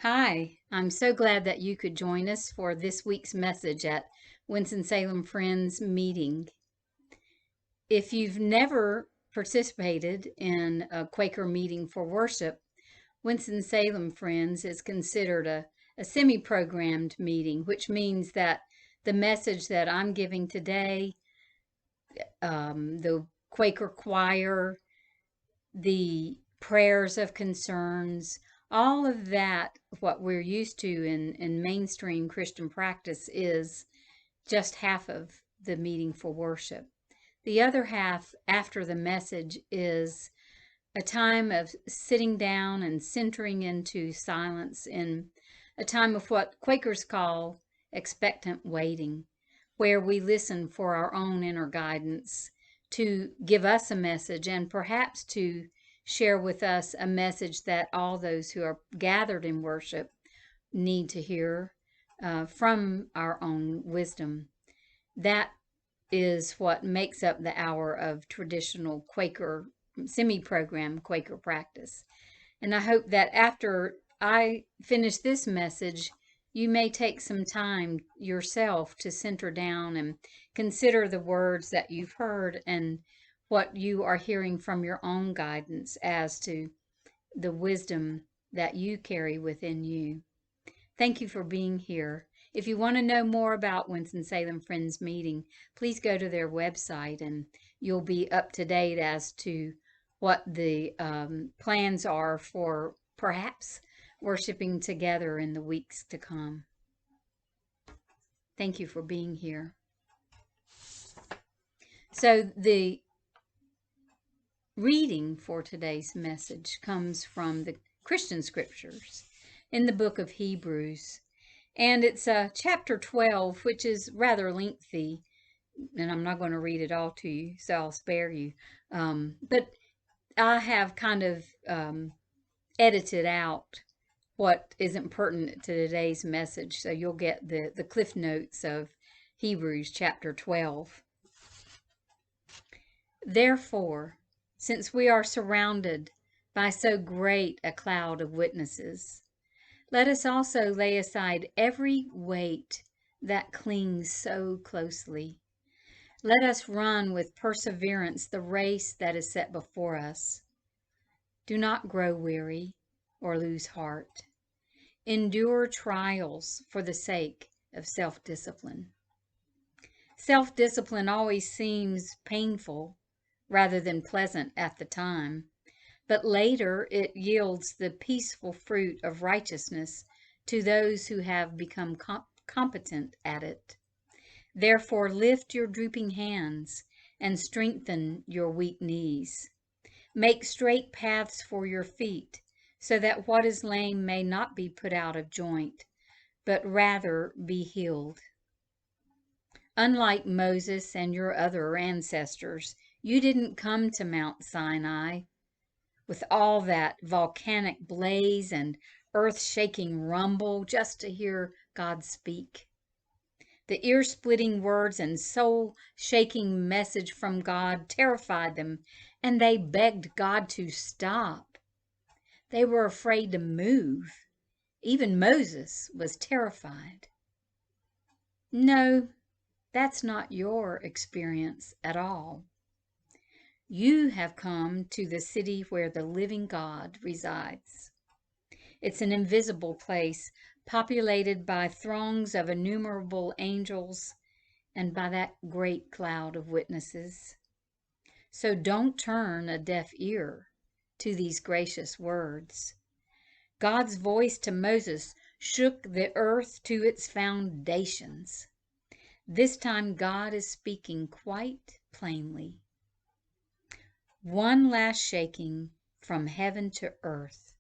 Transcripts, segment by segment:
Hi, I'm so glad that you could join us for this week's message at Winston-Salem Friends Meeting. If you've never participated in a Quaker meeting for worship, Winston-Salem Friends is considered a semi-programmed meeting, which means that the message that I'm giving today, the Quaker choir, the prayers of concerns, all of that, what we're used to in mainstream Christian practice, is just half of the meeting for worship. The other half after the message is a time of sitting down and centering into silence in a time of what Quakers call expectant waiting, where we listen for our own inner guidance to give us a message and perhaps to share with us a message that all those who are gathered in worship need to hear from our own wisdom. That is what makes up the hour of traditional Quaker, semi-program Quaker practice. And I hope that after I finish this message, you may take some time yourself to center down and consider the words that you've heard and what you are hearing from your own guidance as to the wisdom that you carry within you. Thank you for being here. If you want to know more about Winston-Salem Friends Meeting, please go to their website and you'll be up to date as to what the plans are for perhaps worshiping together in the weeks to come. Thank you for being here. So the reading for today's message comes from the Christian scriptures in the book of Hebrews. And it's chapter 12, which is rather lengthy, and I'm not going to read it all to you, so I'll spare you. But I have kind of edited out what isn't pertinent to today's message, so you'll get the cliff notes of Hebrews chapter 12. Therefore, since we are surrounded by so great a cloud of witnesses, let us also lay aside every weight that clings so closely. Let us run with perseverance the race that is set before us. Do not grow weary or lose heart. Endure trials for the sake of self-discipline. Self-discipline always seems painful rather than pleasant at the time, but later it yields the peaceful fruit of righteousness to those who have become competent at it. Therefore lift your drooping hands and strengthen your weak knees. Make straight paths for your feet, so that what is lame may not be put out of joint, but rather be healed. Unlike Moses and your other ancestors, you didn't come to Mount Sinai with all that volcanic blaze and earth-shaking rumble just to hear God speak. The ear-splitting words and soul-shaking message from God terrified them, and they begged God to stop. They were afraid to move. Even Moses was terrified. No, that's not your experience at all. You have come to the city where the living God resides. It's an invisible place populated by throngs of innumerable angels and by that great cloud of witnesses. So don't turn a deaf ear to these gracious words. God's voice to Moses shook the earth to its foundations. This time God is speaking quite plainly. One last shaking from heaven to earth,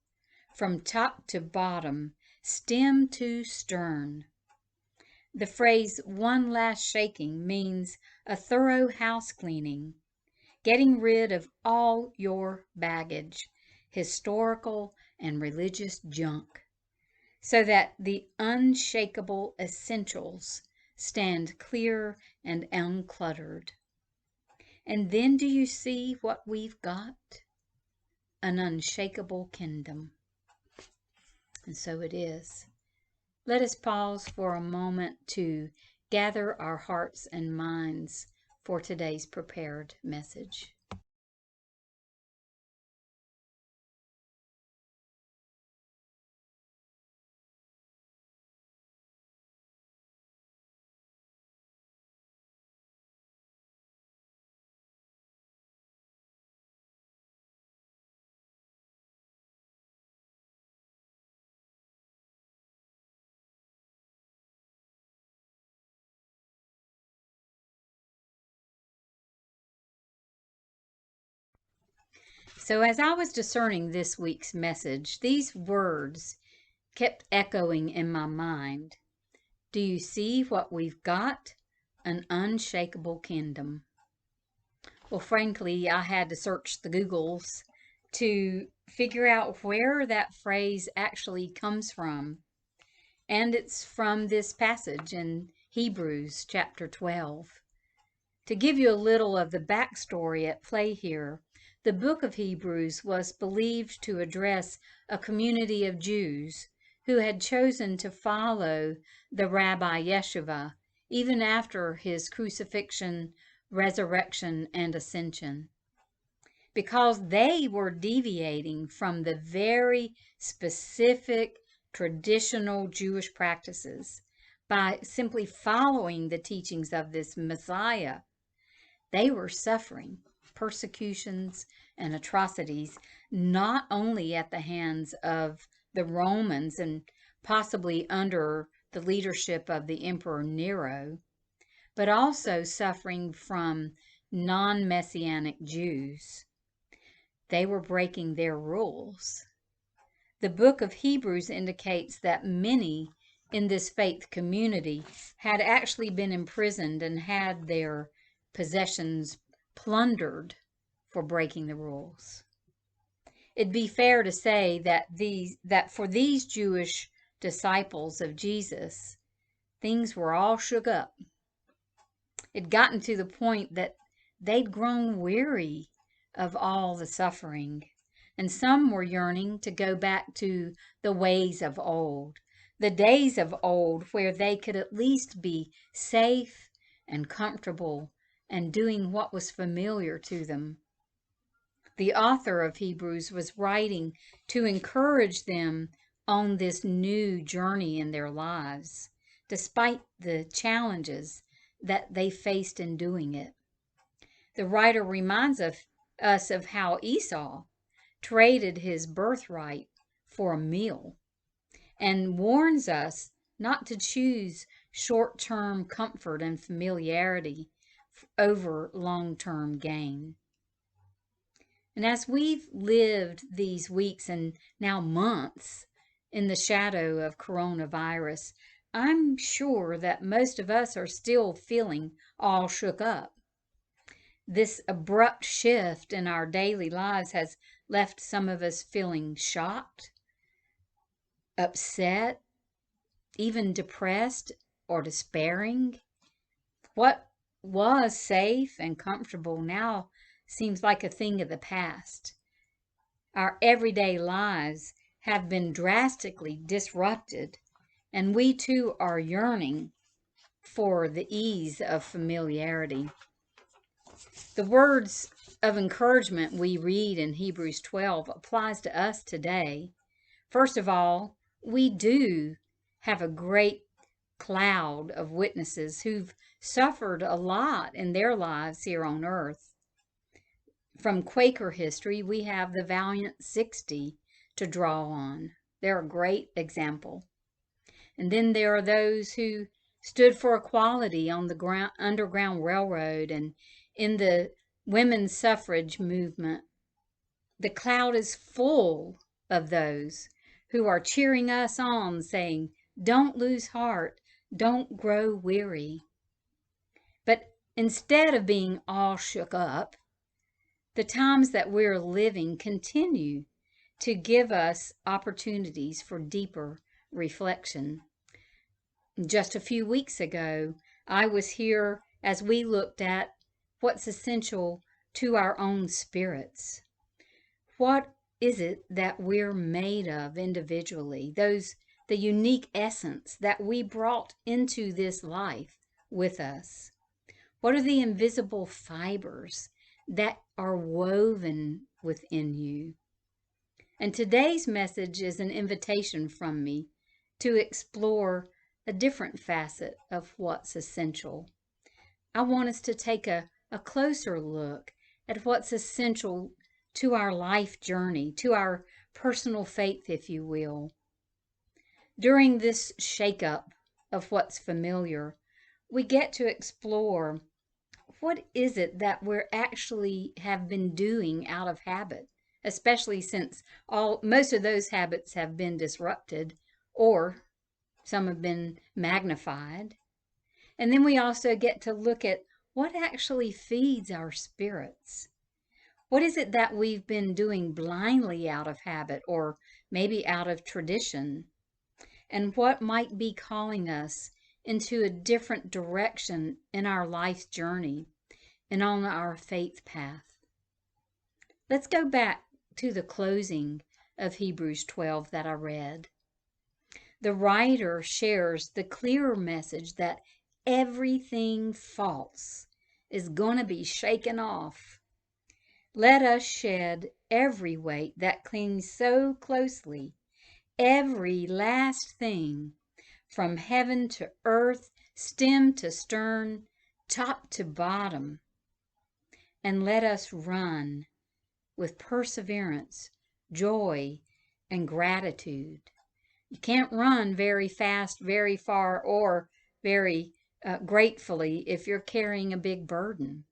from top to bottom, stem to stern. The phrase one last shaking means a thorough house cleaning, getting rid of all your baggage, historical and religious junk, so that the unshakable essentials stand clear and uncluttered. And then do you see what we've got? An unshakable kingdom. And so it is. Let us pause for a moment to gather our hearts and minds for today's prepared message. So, as I was discerning this week's message, these words kept echoing in my mind. Do you see what we've got? An unshakable kingdom. Well, frankly, I had to search the Googles to figure out where that phrase actually comes from. And it's from this passage in Hebrews chapter 12. To give you a little of the backstory at play here, the book of Hebrews was believed to address a community of Jews who had chosen to follow the Rabbi Yeshua even after his crucifixion, resurrection, and ascension, because they were deviating from the very specific traditional Jewish practices by simply following the teachings of this Messiah. They were suffering persecutions and atrocities, not only at the hands of the Romans and possibly under the leadership of the Emperor Nero, but also suffering from non-Messianic Jews. They were breaking their rules. The book of Hebrews indicates that many in this faith community had actually been imprisoned and had their possessions plundered for breaking the rules. It'd be fair to say that for these Jewish disciples of Jesus, things were all shook up. It'd gotten to the point that they'd grown weary of all the suffering, and some were yearning to go back to the ways of old, the days of old where they could at least be safe and comfortable and doing what was familiar to them. The author of Hebrews was writing to encourage them on this new journey in their lives, despite the challenges that they faced in doing it. The writer reminds us of how Esau traded his birthright for a meal and warns us not to choose short-term comfort and familiarity over long-term gain. And as we've lived these weeks and now months in the shadow of coronavirus, I'm sure that most of us are still feeling all shook up. This abrupt shift in our daily lives has left some of us feeling shocked, upset, even depressed or despairing. What was safe and comfortable now seems like a thing of the past. Our everyday lives have been drastically disrupted, and we too are yearning for the ease of familiarity. The words of encouragement we read in Hebrews 12 applies to us today. First of all, we do have a great cloud of witnesses who've suffered a lot in their lives here on earth. From Quaker history, we have the Valiant 60 to draw on. They're a great example. And then there are those who stood for equality on the Underground Railroad and in the women's suffrage movement. The cloud is full of those who are cheering us on, saying, "Don't lose heart, don't grow weary." But instead of being all shook up, the times that we're living continue to give us opportunities for deeper reflection. Just a few weeks ago, I was here as we looked at what's essential to our own spirits. What is it that we're made of individually? The unique essence that we brought into this life with us. What are the invisible fibers that are woven within you? And today's message is an invitation from me to explore a different facet of what's essential. I want us to take a closer look at what's essential to our life journey, to our personal faith, if you will. During this shakeup of what's familiar, we get to explore what is it that we're actually have been doing out of habit, especially since most of those habits have been disrupted or some have been magnified. And then we also get to look at what actually feeds our spirits. What is it that we've been doing blindly out of habit or maybe out of tradition? And what might be calling us into a different direction in our life's journey and on our faith path? Let's go back to the closing of Hebrews 12 that I read. The writer shares the clear message that everything false is going to be shaken off. Let us shed every weight that clings so closely, every last thing, from heaven to earth, stem to stern, top to bottom, and let us run with perseverance, joy, and gratitude. You can't run very fast, very far, or very gratefully if you're carrying a big burden.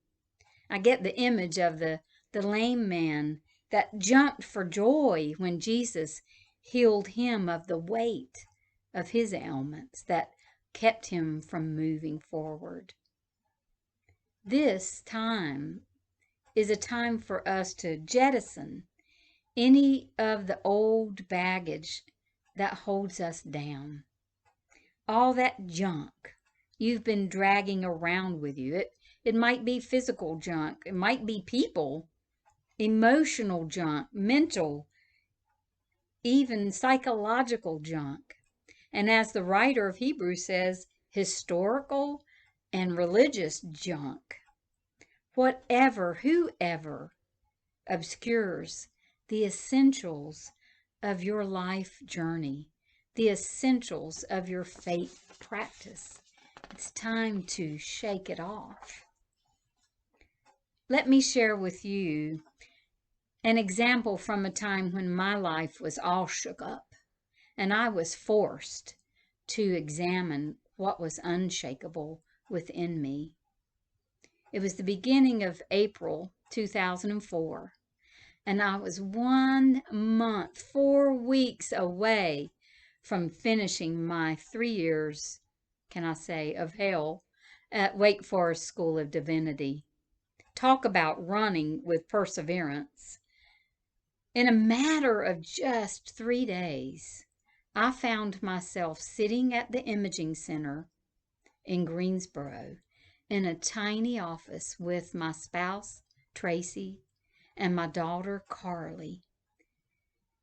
I get the image of the lame man that jumped for joy when Jesus healed him of the weight of his ailments that kept him from moving forward. This time is a time for us to jettison any of the old baggage that holds us down. All that junk you've been dragging around with you. It might be physical junk. It might be people, emotional junk, mental, even psychological junk. And as the writer of Hebrews says, historical and religious junk. Whoever obscures the essentials of your life journey, the essentials of your faith practice, it's time to shake it off. Let me share with you an example from a time when my life was all shook up and I was forced to examine what was unshakable within me. It was the beginning of April 2004, and I was 1 month, 4 weeks away from finishing my 3 years, can I say, of hell at Wake Forest School of Divinity. Talk about running with perseverance. In a matter of just 3 days, I found myself sitting at the imaging center in Greensboro in a tiny office with my spouse, Tracy, and my daughter, Carly.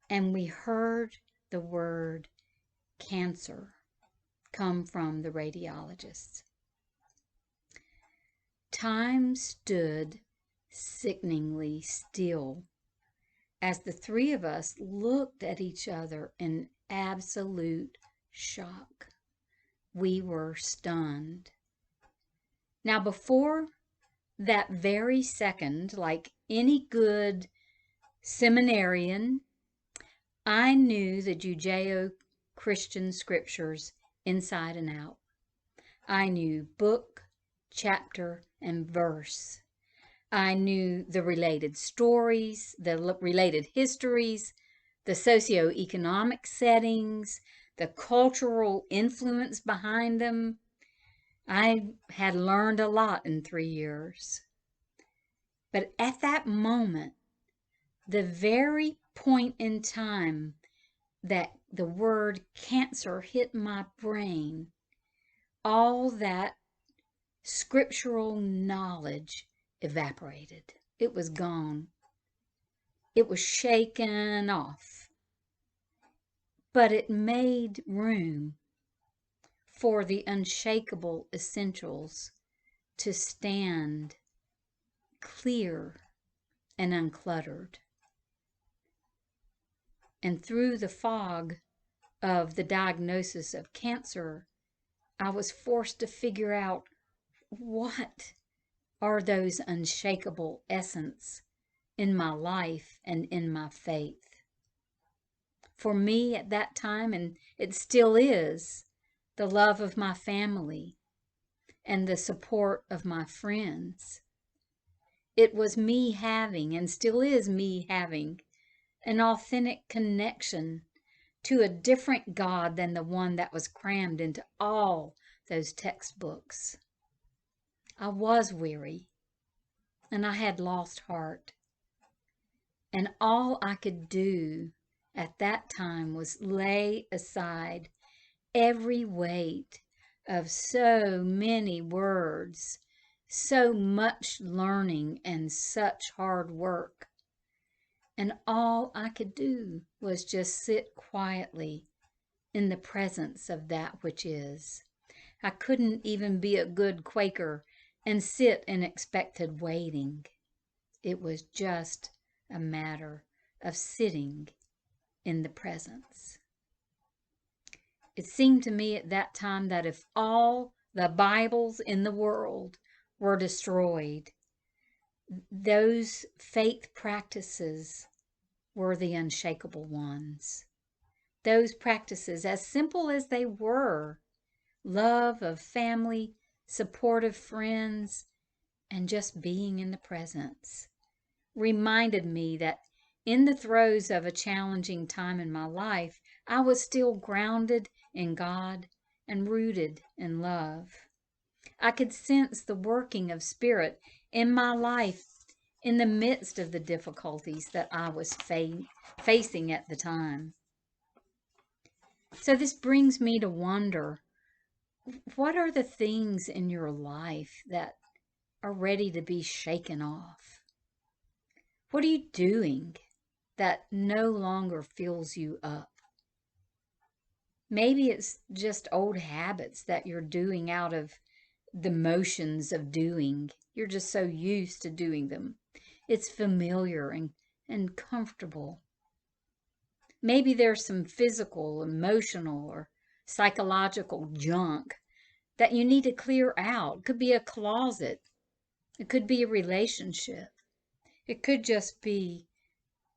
And we heard the word cancer come from the radiologists. Time stood sickeningly still as the three of us looked at each other in absolute shock. We were stunned. Now, before that very second, like any good seminarian, I knew the Judeo-Christian scriptures inside and out. I knew book, chapter, and verse. I knew the related stories, the related histories, the socioeconomic settings, the cultural influence behind them. I had learned a lot in 3 years. But at that moment, the very point in time that the word cancer hit my brain, all that scriptural knowledge evaporated. It was gone. It was shaken off, but it made room for the unshakable essentials to stand clear and uncluttered. And through the fog of the diagnosis of cancer, I was forced to figure out, what are those unshakable essence in my life and in my faith? For me at that time, and it still is, the love of my family and the support of my friends. It was me having, and still is me having, an authentic connection to a different God than the one that was crammed into all those textbooks. I was weary, and I had lost heart. And all I could do at that time was lay aside every weight of so many words, so much learning, and such hard work. And all I could do was just sit quietly in the presence of that which is. I couldn't even be a good Quaker and sit in expected waiting. It was just a matter of sitting in the presence. It seemed to me at that time that if all the Bibles in the world were destroyed, those faith practices were the unshakable ones. Those practices, as simple as they were, love of family, supportive friends, and just being in the presence, reminded me that in the throes of a challenging time in my life, I was still grounded in God and rooted in love. I could sense the working of Spirit in my life in the midst of the difficulties that I was facing at the time. So this brings me to wonder, what are the things in your life that are ready to be shaken off? What are you doing that no longer fills you up? Maybe it's just old habits that you're doing out of the motions of doing. You're just so used to doing them. It's familiar and comfortable. Maybe there's some physical, emotional, or psychological junk that you need to clear out. It could be a closet. It could be a relationship. It could just be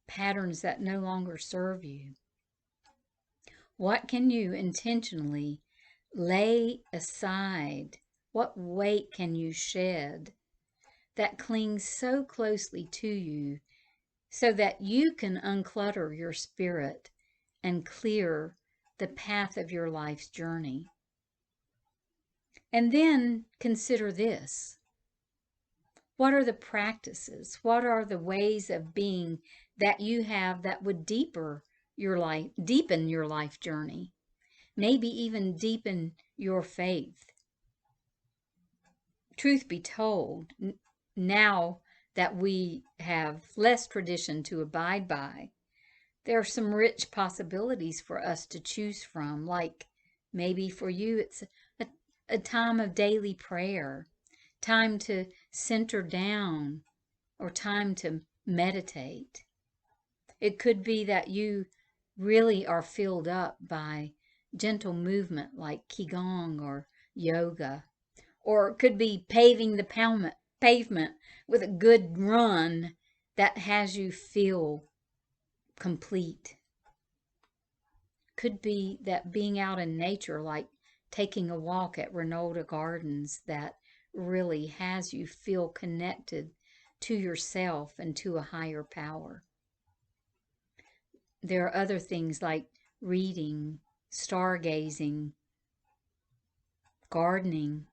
patterns that no longer serve you. What can you intentionally lay aside? What weight can you shed that clings so closely to you so that you can unclutter your spirit and clear the path of your life's journey? And then consider this. What are the practices? What are the ways of being that you have that would deepen your life journey? Maybe even deepen your faith. Truth be told, now that we have less tradition to abide by, there are some rich possibilities for us to choose from. Like maybe for you, it's a time of daily prayer, time to center down, or time to meditate. It could be that you really are filled up by gentle movement like Qigong or yoga, or it could be paving the pavement with a good run that has you feel complete. Could be that being out in nature, like taking a walk at Renolda Gardens, that really has you feel connected to yourself and to a higher power. There are other things like reading, stargazing, gardening,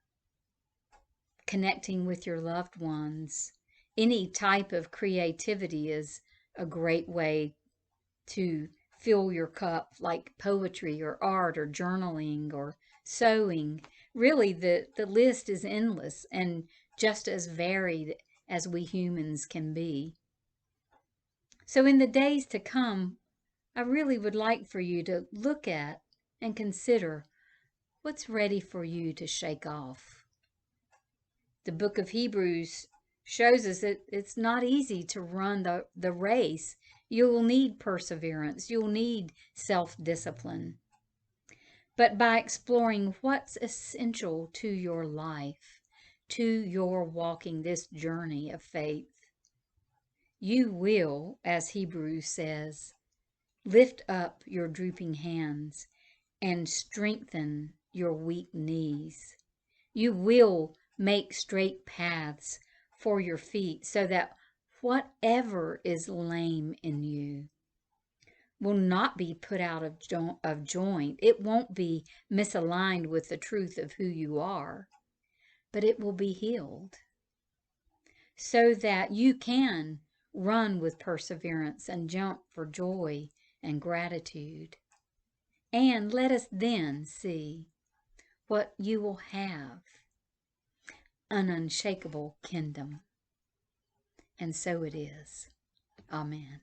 connecting with your loved ones. Any type of creativity is a great way to fill your cup, like poetry or art or journaling or sewing. Really, the list is endless and just as varied as we humans can be. So in the days to come, I really would like for you to look at and consider what's ready for you to shake off. The book of Hebrews shows us that it's not easy to run the race. You'll need perseverance. You'll need self-discipline. But by exploring what's essential to your life, to your walking this journey of faith, you will, as Hebrews says, lift up your drooping hands and strengthen your weak knees. You will make straight paths for your feet so that whatever is lame in you will not be put out of joint. It won't be misaligned with the truth of who you are, but it will be healed so that you can run with perseverance and jump for joy and gratitude. And let us then see what you will have, an unshakable kingdom. And so it is. Amen.